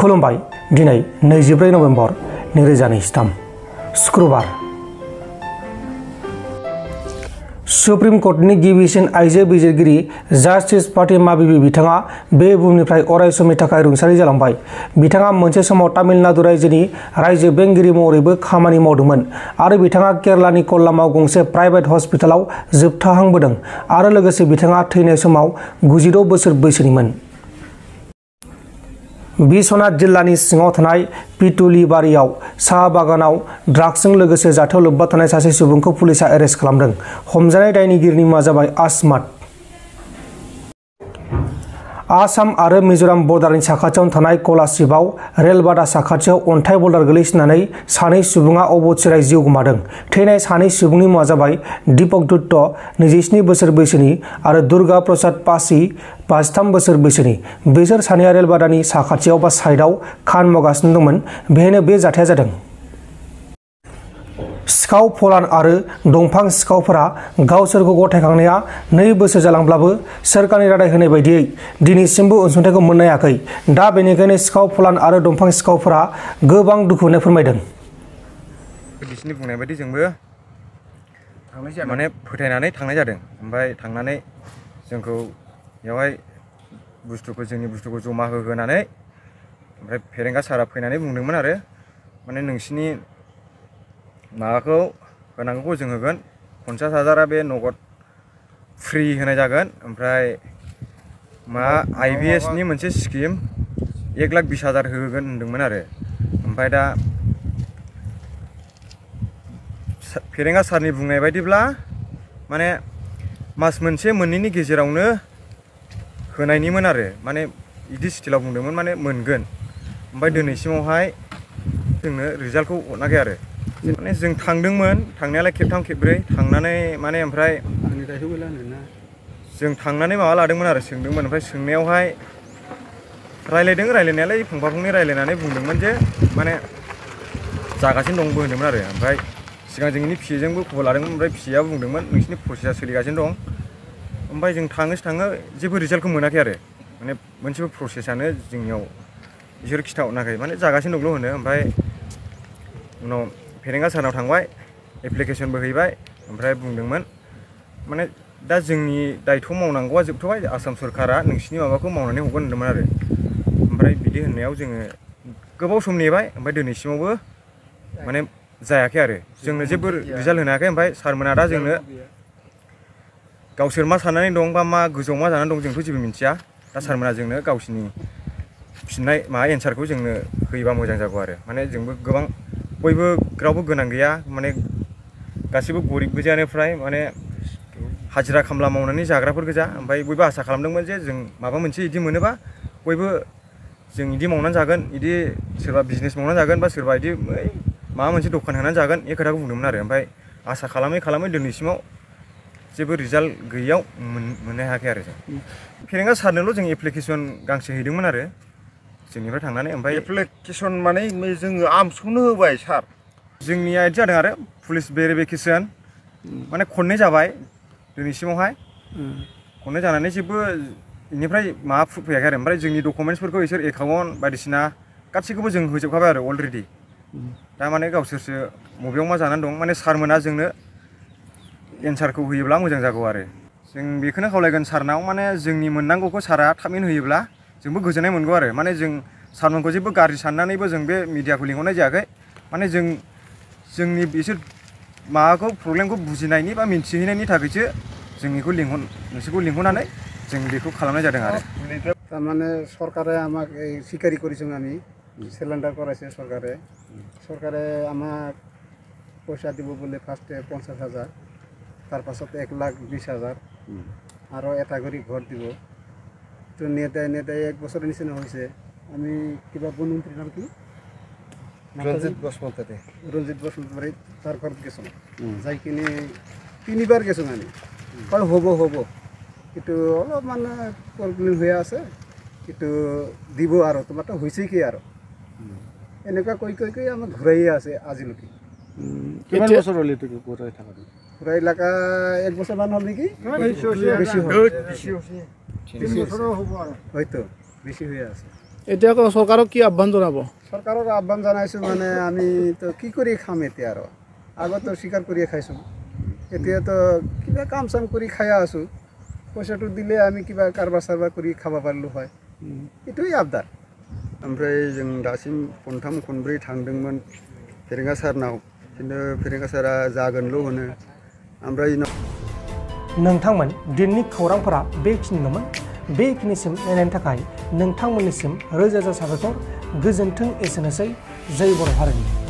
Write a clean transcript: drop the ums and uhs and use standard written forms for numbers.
खुलुमबाय दिनै 24 नभेम्बर 2023 शुक्रबार सुप्रीम कोर्टनि गिबिसिन आइजो बिजिरगिरि जस्टिस फातिमा बिबि बिथाङा बे बुहुमनिफ्राय अराय समनि थाखाय रुंसारि जालांबाय। बिथाङा मोनसे समाव तामिलनाडु रायजोनि रायजो बेंगिरि महरैबो खामानि मावदोंमोन आरो बिथाङा केरलानि कल्लामाव गंसे प्राइभेट हस्पिटालाव जोबथाहांबोदों आरो लोगोसे बिथाङा थैनाय समाव 96 बोसोर बैसोनिमोन। बिश्वनाथ जिल्लानि सिङाव थानाय पिटुलिबारियाव साहा बागानाव ड्राग्सजों लोगोसे जाथायाव लोब्बा थानाय सासे सुबुंखौ पुलिसआ एरेस्ट खालामदों। हमजानाय दायनिगिरिनि मुङा जाबाय आसमात। आसाम आरो मिजोराम बर्डारनि साखाथियाव थानाय कलासिबआव रेलबादा साखाथियाव अन्थाइ बल्डार गोलैसिननानै सानै सुबुङा अबथिरायै जिउ गोमादों। थैनाय सानै सुबुंनि मुङा जाबाय दीपक दत्त 27 बोसोर बैसोनि आरो दुर्गा प्रसाद पासी 53 बोसोर बैसोनि। बिसोर सानैया रेलबादानि साखाथियाव बा साइडआव खामानि मावगासिनो दंमोन। बेहायनो बे जाथाया जादों। सिखाव फलान आरो दंफां सिखावफोरा गावसोरखौ गथायखांनाया 2 बोसोर जालांब्लाबो सोरखारनि रादाय होनाय बायदियै दिनैसिमबो अनसुंथाइखौ मोननो हायाखै। दा बेनिखायनो सिखाव फलान आरो दंफां सिखावफोरा गोबां दुखु मोननाय फोरमायदों। बिसोरनि बुंनाय बायदि जोंबो माने फोथायनानै थांनाय जादों। ओमफ्राय थांनानै जोंखौ बेवहाय जोंनि बुस्थुखौ जमा होनानै ओमफ्राय फेरेंगा सारा फैनानै बुंदोंमोन आरो माने नोंसिनि माबाखौ होनांगौखौ जों होगोन। 50,000 बे नगद फ्रि होनाय जागोन। ओमफ्राय IBS नि मोनसे स्किम 1,20,000 होगोन होनदोंमोन आरो। ओमफ्राय दा फेरेंगा सारनि बुंनाय बायदिब्ला माने मास मोनसे मोननैनि गेजेरावनो होनायनिमोन आरो माने बिदि स्टिलाव बुंदोंमोन माने मोनगोन। ओमफ्राय दिनैसिमावहाय जोंनो रिजाल्टखौ हरनाखै आरो माने जों थांदोंमोन थांनायालाय खेबथाम खेबब्रै थांनानै माने ओमफ्राय जों थांनानै माबा लादोंमोन आरो सोंदोंमोन। ओमफ्राय सोंनायावहाय रायलायनायालाय फंफा फंनै रायलायनानै बुंदोंमोन जे माने जागासिनो दंबो होनदोंमोन आरो। ओमफ्राय सिगां जोंनि फिएजोंबो खबर लादोंमोन। ओमफ्राय फिएआ बुंदोंमोन नोंसिनि प्रसेसा सोलिगासिनो दं। ओमफ्राय जों थाङो जेबो रिजाल्टखौ मोनाखै आरो माने मोनसेबो प्रसेसानो जोंनियाव बिसोर खिथाहरनाखै माने जागासिनो दंल' होनो। ओमफ्राय उनाव फेरेंगा सारनाव थांबाय एप्लिकेसनबो हैबाय। ओमफ्राय बुंदोंमोन माने दा जोंनि दायथ' मावनांगौआ जोबथ'बाय आसाम सरकारा नोंसिनि माबाखौ मावनानै हरगोन होनदोंमोन आरो। ओमफ्राय बिदि होननायाव जोङो गोबाव सम नेबाय। ओमफ्राय दिनैसिमावबो माने जायाखै आरो जोंनो जेबो रिजाल्ट होनो हायाखै। ओमफ्राय सारमोना दा जोंनो गावसोर मा साननानै दं बा मा गोजौआव मा जानानै दं जोंथ' जेबो मिन्थिया। दा सारमोना जोंनो गावसिनि फिननाय एन्सारखौ जोंनो होयोबा मोजां जागौ आरो माने जोंबो गोबां बयबो रावबो गोनां गैया माने गासिबो गरिब गोजायानो फ्राय माने हाजिरा खामला मावनानै जाग्राफोर गोजा। ओमफ्राय बयबो आसा खालामदोंमोन जे जों माबा मोनसे बिदि मोनोबा बयबो जों बिदि मावनानै जागोन बिदि सोरबा बिजनेस मावनानै जागोन बा सोरबा बिदि माबा मोनसे दखान होनानै जागोन बे खोथाखौ बुंदोंमोन आरो। ओमफ्राय आसा खालामै दिनैसिमाव जेबो रिजाल्ट गैयैयाव मोननो हायाखै आरो जों फेरेंगा सारनोल' जों एप्लिकेसन गांसे हैदोंमोन आरो जोंनिफ्राय थांनानै। ओमफ्राय एप्लिकेसन माने जोङो आर्मसखौनो होबाय सार। जोंनिया बिदि जादों आरो पुलिस भेरिफिकेसन माने खननै जाबाय दिनैसिमावहाय खननै जानानै जेबो बेनिफ्राय माबा प्रुफ फैयाखै आरो। ओमफ्राय जोंनि डकुमेन्टसफोरखौ बिसोर एकाउन्ट बायदिसिना गासैखौबो जों होजोबखाबाय आरो अलरेडि। दा माने गावसोरसो बबेयाव मा जानानै दं माने सारमोना जोंनो एन्सारखौ होयोब्ला मोजां जागौ आरो। जों बेखौनो खावलायगोन सारनाव माने जोंनि मोननांगौखौ सारा थाबैनो होयोब्ला जोंबो गोजोननाय मोनगौ आरो। माने जों सारमोनखौ जेबो गाज्रि साननानैबो जों बे मिडियाखौ लिंहरनाय जायाखै। माने जोंनि बिसोर माबाखौ प्रब्लेमखौ बुजिनायनि बा मिन्थिहैनायनि थाखायसो जों नोंसोरखौ लिंहरनानै जों बेखौ खालामनाय जादों आरो। तारमाने सरकारे আমাক স্বীকারি কৰিছোঁ আমি সিলিন্ডার কৰাইছে চৰকাৰে আমাক পইচা দিব বোলে ফাৰ্ষ্টে 50,000 তাৰপাছত 1,20,000 আৰু এটা কৰি ঘৰ দিব। তো নেতাই 1 বছৰৰ নিচিনা হৈছে। আমি কিবা বনমন্ত্ৰীৰ নাম কি ৰঞ্জিত বসুমতাৰী তাৰ ঘৰত গেছোঁ যাই কিনে 3বাৰ গেছোঁ আমি কয় হ'ব কিন্তু অলপ মানে প্ৰব্লেম হৈ আছে কিন্তু দিব আৰু তোমাৰতো হৈছে কি আৰু এনেকুৱা কৈ আমাক ঘূৰাই আছে আজিলৈকে। কিমান বছৰ হ'ল এইটো ঘূৰাই থকা? ঘূৰাই লাগা 1 বছৰমান হ'ল নেকি? বেছি হ'ল হয়তো বেছি হৈ আছে। এতিয়া চৰকাৰক কি আহ্বান জনাব? চৰকাৰক আহ্বান জনাইছোঁ মানে আমি তো কি কৰি খাম এতিয়া আৰু আগত তো স্বীকাৰ কৰিয়ে খাইছোঁ এতিয়াতো কিবা কাম চাম কৰি খাই আছোঁ পইচাটো দিলে আমি কিবা কাৰবাৰ চাৰবাৰ কৰি খাব পাৰিলোঁ হয় এইটোৱে আবদাर ओमफ्राय जों दासिम खनथाम खनब्रै थांदोंमोन फेरेंगा सारनाव खिन्थु फेरेंगा सारा जागोनल' होनो ओमफ्राय नोंथांमोन दिननि खौरांफोरा बेखिनिल'मोन बेखिनिसिम नायनायनि थाखाय नोंथांमोननिसिम रोजा रोजा साबायखर गोजोन्थों एसेनोसै जै बर' हारिनि